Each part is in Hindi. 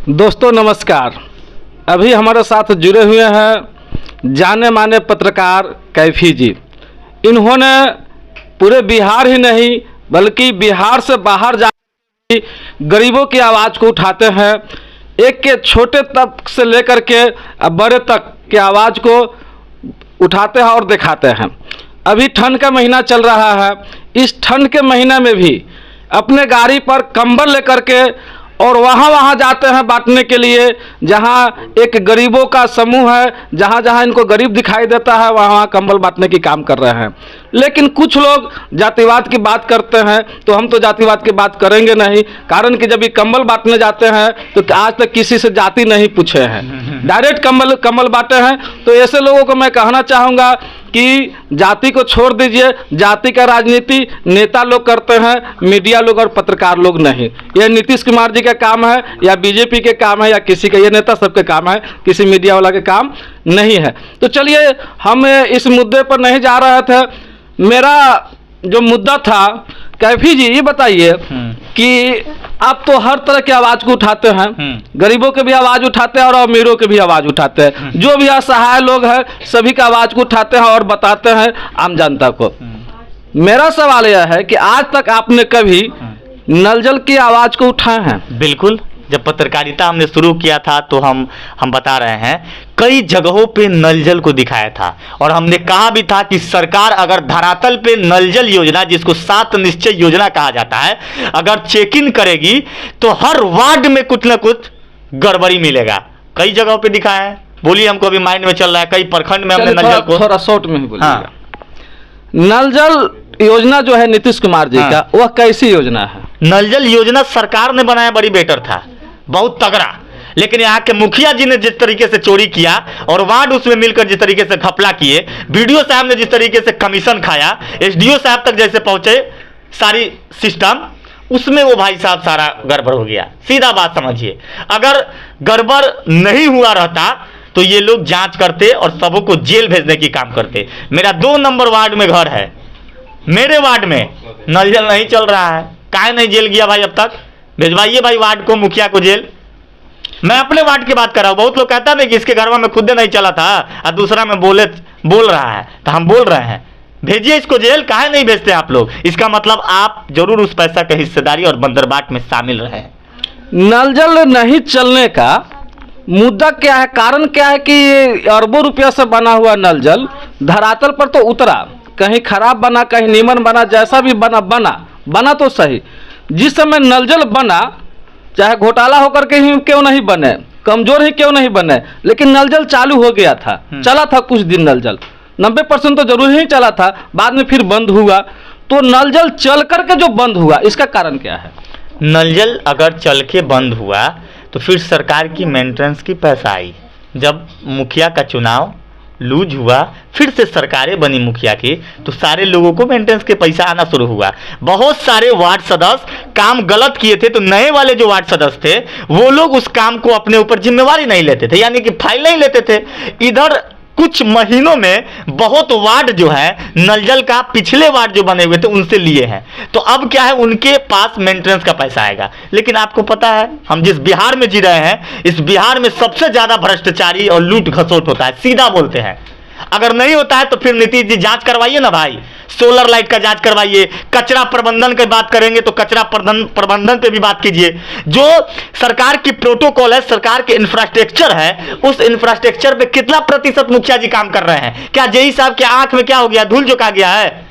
दोस्तों नमस्कार। अभी हमारे साथ जुड़े हुए हैं जाने माने पत्रकार कैफी जी। इन्होंने पूरे बिहार ही नहीं बल्कि बिहार से बाहर जाकर गरीबों की आवाज़ को उठाते हैं। एक के छोटे तक से लेकर के बड़े तक की आवाज़ को उठाते हैं और दिखाते हैं। अभी ठंड का महीना चल रहा है। इस ठंड के महीने में भी अपने गाड़ी पर कंबल लेकर के और वहाँ जाते हैं बांटने के लिए, जहाँ एक गरीबों का समूह है, जहाँ जहाँ इनको गरीब दिखाई देता है वहाँ कंबल बांटने की काम कर रहे हैं। लेकिन कुछ लोग जातिवाद की बात करते हैं, तो हम तो जातिवाद की बात करेंगे नहीं। कारण कि जब ये कंबल बांटने जाते हैं तो आज तक किसी से जाति नहीं पूछे हैं, डायरेक्ट कंबल बांटे हैं। तो ऐसे लोगों को मैं कहना चाहूँगा कि जाति को छोड़ दीजिए। जाति का राजनीति नेता लोग करते हैं, मीडिया लोग और पत्रकार लोग नहीं। यह नीतीश कुमार जी का काम है या बीजेपी के काम है या किसी का, ये नेता सबके काम है, किसी मीडिया वाला के काम नहीं है। तो चलिए हम इस मुद्दे पर नहीं जा रहे थे। मेरा जो मुद्दा था, कैफी जी ये बताइए कि आप तो हर तरह की आवाज़ को उठाते हैं, गरीबों के भी आवाज़ उठाते हैं और अमीरों के भी आवाज़ उठाते हैं। जो भी असहाय लोग हैं सभी का आवाज़ को उठाते हैं और बताते हैं आम जनता को। मेरा सवाल यह है कि आज तक आपने कभी नल जल की आवाज़ को उठाए हैं? बिल्कुल। जब पत्रकारिता हमने शुरू किया था तो हम बता रहे हैं, कई जगहों पे नल जल को दिखाया था और हमने कहा भी था कि सरकार अगर धरातल पे नल जल योजना, जिसको 7 निश्चय योजना कहा जाता है, अगर चेक इन करेगी तो हर वार्ड में कुछ ना कुछ गड़बड़ी मिलेगा। कई जगहों पे दिखाया है। बोलिए, हमको अभी माइंड में चल रहा है। कई प्रखंड में हमने नल जल को थोड़ा शॉर्ट में ही बोलिएगा। नल जल योजना जो है नीतीश कुमार जी का, वह कैसी योजना है? नल जल योजना सरकार ने बनाया, बड़ी बेटर था, बहुत तगड़ा। लेकिन यहाँ के मुखिया जी ने जिस तरीके से चोरी किया और वार्ड उसमें मिलकर जिस तरीके से घपला किए, बीडीओ साहब ने जिस तरीके से कमीशन खाया, एसडीओ साहब तक जैसे पहुंचे सारी सिस्टम, उसमें वो भाई साहब सारा गड़बड़ हो गया। सीधा बात समझिए, अगर गड़बड़ नहीं हुआ रहता तो ये लोग जांच करते और सबों को जेल भेजने की काम करते। मेरा 2 नंबर वार्ड में घर है, मेरे वार्ड में नल जल नहीं चल रहा है। काहे नहीं जेल गया भाई? अब तक भेजवाइए भाई वार्ड को, मुखिया को जेल। मैं अपने वार्ड की बात कर रहा हूं। बहुत लोग कहता है कि इसके घर में खुद नहीं चला था और दूसरा में बोल रहा है, तो हम बोल रहे हैं भेजिए इसको जेल। काहे नहीं भेजते आप लोग? इसका मतलब आप जरूर उस पैसा के हिस्सेदारी और बंदरबाट में शामिल रहे। नल जल नहीं चलने का मुद्दा क्या है, कारण क्या है कि अरबों रुपया से बना हुआ नल जल धरातल पर तो उतरा, कहीं खराब बना, कहीं नीमन बना, जैसा भी बना तो सही। जिस समय नल जल बना, चाहे घोटाला होकर के ही क्यों नहीं बने, कमजोर ही क्यों नहीं बने, लेकिन नल जल चालू हो गया था, चला था कुछ दिन। नल जल 90% तो जरूर ही चला था, बाद में फिर बंद हुआ। तो नल जल चल करके जो बंद हुआ, इसका कारण क्या है? नल जल अगर चल के बंद हुआ तो फिर सरकार की मेंटेनेंस की पैसा आई। जब मुखिया का चुनाव लूज हुआ, फिर से सरकारें बनी मुखिया की, तो सारे लोगों को मेंटेनेंस के पैसा आना शुरू हुआ। बहुत सारे वार्ड सदस्य काम गलत किए थे, तो नए वाले जो वार्ड सदस्य थे वो लोग उस काम को अपने ऊपर जिम्मेवारी नहीं लेते थे, यानी कि फाइल नहीं लेते थे। इधर कुछ महीनों में बहुत वार्ड जो है नल जल का, पिछले वार्ड जो बने हुए थे उनसे लिए हैं। तो अब क्या है, उनके पास मेंटेनेंस का पैसा आएगा। लेकिन आपको पता है, हम जिस बिहार में जी रहे हैं, इस बिहार में सबसे ज्यादा भ्रष्टाचारी और लूट घसोट होता है। सीधा बोलते हैं, अगर नहीं होता है तो फिर नीतीश जी जांच करवाइए ना भाई, सोलर लाइट का जांच करवाइए। कचरा प्रबंधन की बात करेंगे तो कचरा प्रबंधन पे भी बात कीजिए। जो सरकार की प्रोटोकॉल है, सरकार के इंफ्रास्ट्रक्चर है, उस इंफ्रास्ट्रक्चर पे कितना प्रतिशत मुखिया जी काम कर रहे हैं? क्या जेई साहब के आंख में क्या हो गया, धूल झोंका गया है?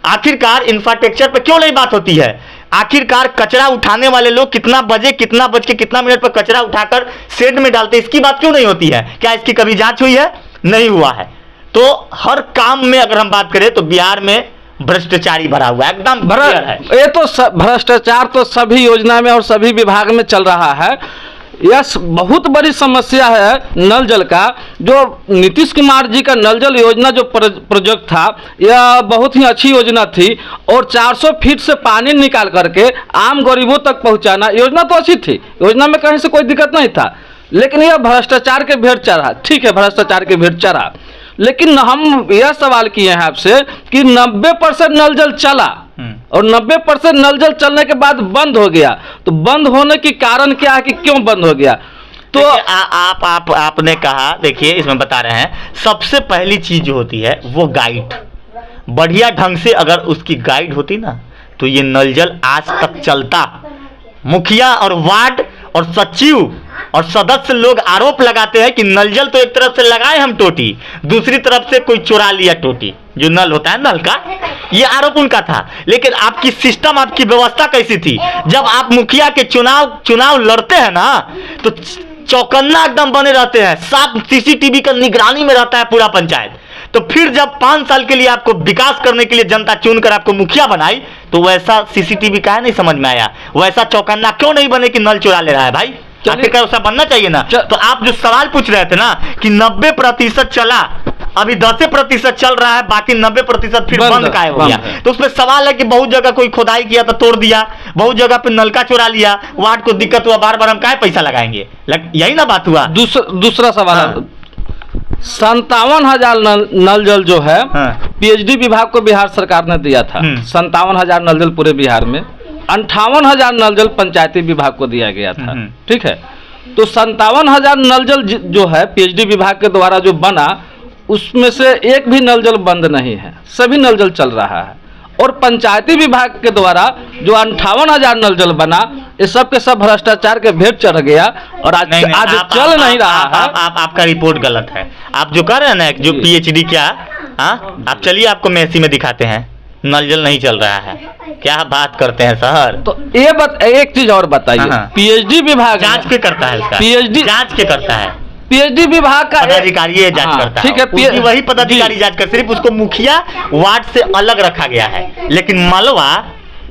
आखिरकार इंफ्रास्ट्रक्चर पे क्यों नहीं बात होती है? आखिरकार कचरा उठाने वाले लोग कितना बजे, कितना बज के कितना मिनट पर कचरा उठाकर शेड में डालते, इसकी बात क्यों नहीं होती है? क्या इसकी कभी जांच हुई है? नहीं हुआ है। तो हर काम में अगर हम बात करें तो बिहार में भ्रष्टाचारी भरा हुआ है, एकदम भरा है। ये तो भ्रष्टाचार तो सभी योजना में और सभी विभाग में चल रहा है। यह बहुत बड़ी समस्या है नल जल का। जो नीतीश कुमार जी का नल जल योजना जो प्रोजेक्ट था, यह बहुत ही अच्छी योजना थी और 400 फीट से पानी निकाल करके आम गरीबों तक पहुंचाना, योजना तो अच्छी थी, योजना में कहीं से कोई दिक्कत नहीं था। लेकिन यह भ्रष्टाचार के भेंट चढ़ा। ठीक है, भ्रष्टाचार के भेंट चढ़ा, लेकिन हम यह सवाल किए हैं आपसे कि 90% नल जल चला, और 90% नल जल चलने के बाद बंद हो गया। तो बंद होने की कारण क्या है कि क्यों बंद हो गया? तो आपने कहा, देखिए इसमें बता रहे हैं, सबसे पहली चीज जो होती है वो गाइड, बढ़िया ढंग से अगर उसकी गाइड होती ना तो ये नल जल आज तक चलता। मुखिया और वार्ड और सचिव और सदस्य लोग आरोप लगाते हैं कि नल जल तो एक तरफ से लगाए हम टोटी, दूसरी तरफ से कोई चुरा लिया टोटी, जो नल होता है नल का, ये आरोप उनका था। लेकिन आपकी सिस्टम, आपकी व्यवस्था कैसी थी? जब आप मुखिया के चुनाव लड़ते हैं ना तो चौकन्ना एकदम बने रहते हैं, साफ सीसीटीवी का निगरानी में रहता है पूरा पंचायत। तो फिर जब 5 साल के लिए आपको विकास करने के लिए जनता चुनकर आपको मुखिया बनाई तो वैसा सीसीटीवी का है नहीं समझ में आया, वैसा चौकन्ना क्यों नहीं बने कि नल चुरा ले रहा है भाई? आखिरकार वैसा बनना चाहिए ना। तो आप जो सवाल पूछ रहे थे ना कि 90% चला, अभी 10% चल रहा है, बाकी 90% फिर बंद का हो गया। तो उसमें सवाल है कि बहुत जगह कोई खुदाई किया तो तोड़ दिया, बहुत जगह पे नलका चुरा लिया, वार्ड को दिक्कत हुआ, बार बार हम काहे पैसा लगाएंगे? यही ना बात हुआ। दूसरा सवाल, 57,000 नल जल जो है पीएचडी विभाग को बिहार सरकार ने दिया था। 57,000 नल जल पूरे बिहार में, 58,000 नल जल पंचायती विभाग को दिया गया था। ठीक है, तो 57,000 नल जल जो है पीएचडी विभाग के द्वारा जो बना, उसमें से एक भी नल जल बंद नहीं है, सभी नल जल चल रहा है। और पंचायती विभाग के द्वारा जो 58,000 नल जल बना, ये सब के सब भ्रष्टाचार के भेंट चढ़ गया और आज चल नहीं रहा है। आपका रिपोर्ट गलत है। आप जो कह रहे हैं ना, जो पीएचडी क्या, आप चलिए आपको मेसी में दिखाते हैं, नल जल नहीं चल रहा है। क्या बात करते हैं सर? तो ये एक चीज और बताइए, पीएचडी विभाग जांच के करता है इसका, पीएचडी जांच के करता है, पीएचडी विभाग का पदाधिकारी ये जांच करता है। ठीक है, वही पदाधिकारी जांच कर, सिर्फ उसको मुखिया वार्ड से अलग रखा गया है, लेकिन मलवा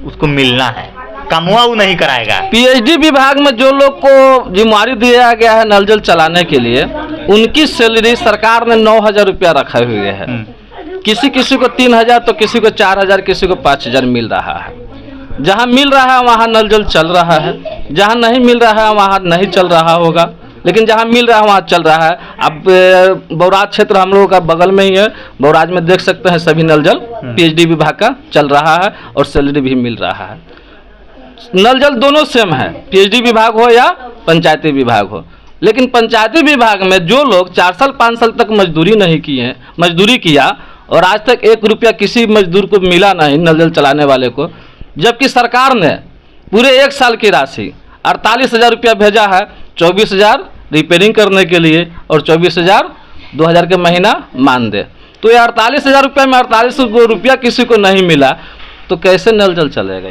उसको मिलना है, कमवा वो नहीं कराएगा। पीएचडी विभाग में जो लोग को जिम्मेवारी दिया गया है नल जल चलाने के लिए, उनकी सैलरी सरकार ने 9,000 रुपया रखे हुए है। किसी को 3,000 तो किसी को 4,000, किसी को 5,000 मिल रहा है। जहाँ मिल रहा है वहाँ नल जल चल रहा है, जहाँ नहीं मिल रहा है वहाँ नहीं चल रहा होगा, लेकिन जहाँ मिल रहा है वहाँ चल रहा है। अब बौराज क्षेत्र हम लोगों का बगल में ही है, बौराज में देख सकते हैं सभी नल जल पीएचडी विभाग का चल रहा है और सैलरी भी मिल रहा है। नल जल दोनों सेम है, पीएचडी विभाग हो या पंचायती विभाग हो। लेकिन पंचायती विभाग में जो लोग 4 साल 5 साल तक मजदूरी किया और आज तक 1 रुपया किसी मजदूर को मिला नहीं नल जल चलाने वाले को, जबकि सरकार ने पूरे 1 साल की राशि 48,000 रुपया भेजा है, 24,000 रिपेयरिंग करने के लिए और 24,000 2000 के महीना मान दे। तो ये 48,000 रुपया में 48 रुपया किसी को नहीं मिला, तो कैसे नल जल चलेगा?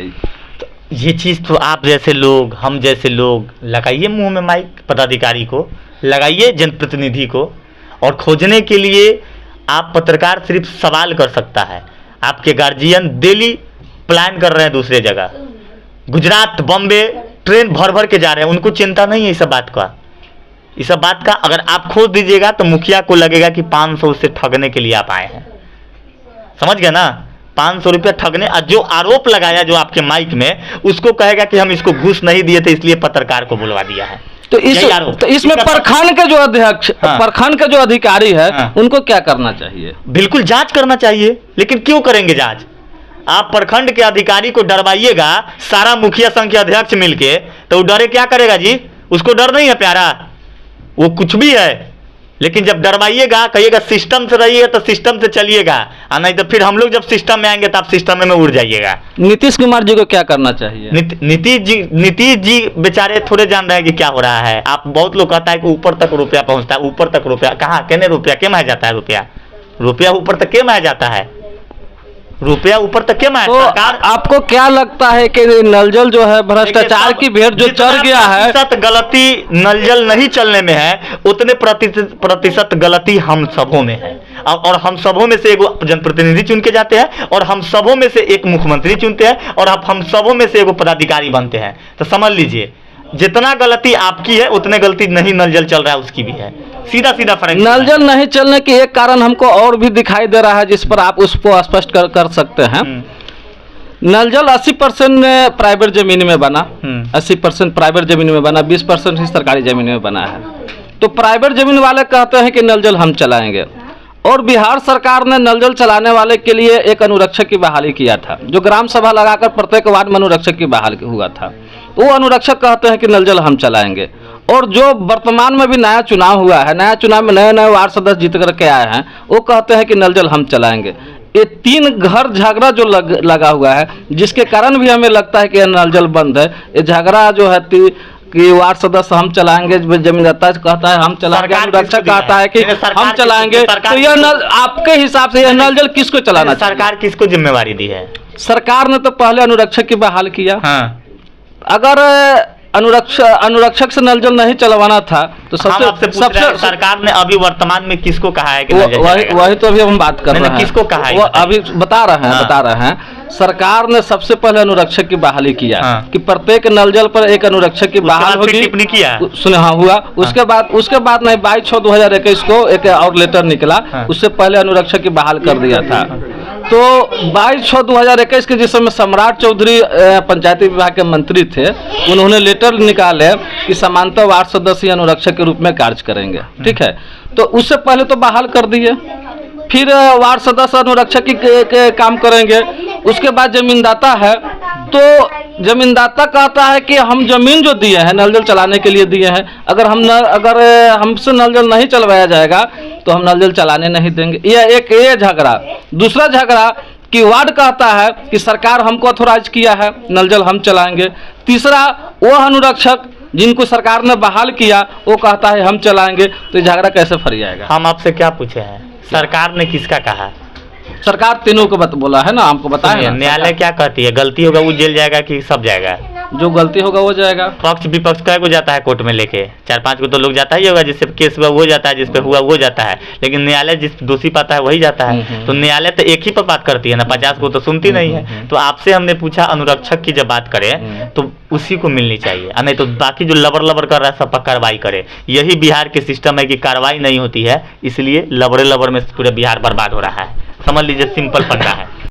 ये चीज़ तो आप जैसे लोग, हम जैसे लोग, लगाइए मुंह में माइक पदाधिकारी को, लगाइए जनप्रतिनिधि को, और खोजने के लिए आप पत्रकार सिर्फ सवाल कर सकता है। आपके गार्जियन डेली प्लान कर रहे हैं दूसरे जगह, गुजरात, बॉम्बे, ट्रेन भर भर के जा रहे हैं, उनको चिंता नहीं है इस बात का। अगर आप खोज दीजिएगा तो मुखिया को लगेगा कि 500 से ठगने के लिए आप आए हैं। समझ गए ना? 500 रुपया ठगने, और जो आरोप लगाया जो आपके माइक में, उसको कहेगा कि हम इसको घूस नहीं दिए थे इसलिए पत्रकार को बुलवा दिया है। तो इसमें प्रखंड के जो अध्यक्ष, प्रखंड के जो अधिकारी है, उनको क्या करना चाहिए? बिल्कुल जांच करना चाहिए, लेकिन क्यों करेंगे जांच? आप प्रखंड के अधिकारी को डरवाइएगा, सारा मुखिया संघ के अध्यक्ष मिलके, तो वो डरे क्या करेगा जी? उसको डर नहीं है प्यारा, वो कुछ भी है। लेकिन जब डरवाइएगा, कहिएगा सिस्टम से रहिएगा तो सिस्टम से चलिएगा, और नहीं तो फिर हम लोग जब सिस्टम में आएंगे तो आप सिस्टम में उड़ जाइएगा। नीतीश कुमार जी को क्या करना चाहिए? नीतीश जी बेचारे थोड़े जान रहे हैं कि क्या हो रहा है। आप बहुत लोग कहता है कि ऊपर तक रुपया पहुंचता है, ऊपर तक रुपया कहाँ, कहने रुपया के में जाता है? रुपया ऊपर तक के में जाता है? रुपया ऊपर तक क्या? तो आपको क्या लगता है कि नल जल जो है भ्रष्टाचार की भेंट जो चढ़ गया है? गलती नल जल नहीं चलने में है, उतने प्रतिशत गलती हम सबों में है। और हम सबों में से एक जनप्रतिनिधि चुन के जाते हैं, और हम सबों में से एक मुख्यमंत्री चुनते हैं, और हम सबों में से एक पदाधिकारी बनते हैं। तो समझ लीजिए, जितना गलती आपकी है उतने गलती नहीं नल जल चल रहा है उसकी भी है। सीधा फर्क। नल जल नहीं चलने की एक कारण हमको और भी दिखाई दे रहा है, जिस पर आप उसको स्पष्ट कर सकते हैं। नल जल 80% प्राइवेट जमीन में बना, 80% प्राइवेट जमीन में बना, 20% ही सरकारी जमीन में बना है। तो प्राइवेट जमीन वाले कहते हैं कि नल जल हम चलाएंगे, और बिहार सरकार ने नल जल चलाने वाले के लिए एक अनुरक्षक की बहाली किया था, जो ग्राम सभा लगाकर प्रत्येक वार्ड में अनुरक्षक की बहाल हुआ था। वो अनुरक्षक कहते हैं कि नल जल हम चलाएंगे। और जो वर्तमान में भी नया चुनाव हुआ है, नया चुनाव में नए नए वार्ड सदस्य जीत करके आए हैं, वो कहते हैं कि नल जल हम चलाएंगे। ये 3 घर झगड़ा जो लगा हुआ है, जिसके कारण भी हमें लगता है कि नल जल बंद है। ये झगड़ा जो है कि वार्ड सदस्य हम चलाएंगे, जमींदाता कहता है हम चलाएंगे, अनुरक्षक कहता है कि हम चलाएंगे, तो यह नल आपके हिसाब से यह नल जल किसको चलाना चाहिए? सरकार किसको जिम्मेवारी दी है? सरकार ने तो पहले अनुरक्षक की बहाल किया। हाँ। अगर अनुरक्षक से नल जल नहीं चलवाना था तो सबसे सरकार ने अभी वर्तमान में किसको कहा है कि वही तो अभी हम बात कर रहे हैं, किसको कहा है? वो अभी बता रहे हैं सरकार ने सबसे पहले अनुरक्षक की बहाली किया। हाँ। कि प्रत्येक नल जल पर एक अनुरक्षक की बहाल होगी, टिप्पणी किया सुने। हाँ, हुआ। उसके बाद नहीं, 22/6/2021 को एक और लेटर निकला। हाँ। उससे पहले अनुरक्षक की बहाल कर दिया था। तो 22/6/2021 के जिस समय सम्राट चौधरी पंचायती विभाग के मंत्री थे, उन्होंने लेटर निकाले कि समांतर वार्ड सदस्य अनुरक्षक के रूप में कार्य करेंगे। ठीक है, तो उससे पहले तो बहाल कर दिए, फिर वार्ड सदस्य अनुरक्षक के काम करेंगे। उसके बाद जमींदाता है, तो जमींदाता कहता है कि हम जमीन जो दिए हैं नल जल चलाने के लिए दिए हैं, अगर हमसे नल जल नहीं चलवाया जाएगा तो हम नल जल चलाने नहीं देंगे। ये झगड़ा। दूसरा झगड़ा कि वार्ड कहता है कि सरकार हमको ऑथोराइज किया है, नल जल हम चलाएंगे। तीसरा, वो अनुरक्षक जिनको सरकार ने बहाल किया, वो कहता है हम चलाएंगे, तो ये झगड़ा कैसे फर जाएगा? हम आपसे क्या पूछे हैं, सरकार ने किसका कहा? सरकार तीनों को बोला है ना, हमको बताया। न्यायालय क्या कहती है? गलती होगा वो जेल जाएगा कि सब जाएगा? जो गलती होगा वो जाएगा। पक्ष विपक्ष कै को जाता है कोर्ट में लेके? 4-5 को तो लोग जाता ही होगा, जिससे केस हुआ वो जाता है, जिस पे हुआ वो जाता है, लेकिन न्यायालय जिस दोषी पाता है वही जाता है। तो न्यायालय तो एक ही पर बात करती है ना, 50 को तो सुनती नहीं है। तो आपसे हमने पूछा अनुरक्षक की जब बात करें तो उसी को मिलनी चाहिए, नहीं तो बाकी जो लबर कर रहा है सब पर कार्रवाई करे। यही बिहार के सिस्टम है कि कार्रवाई नहीं होती है, इसलिए लबड़े में पूरे बिहार बर्बाद हो रहा है। समझ लीजिए, सिंपल फंडा है।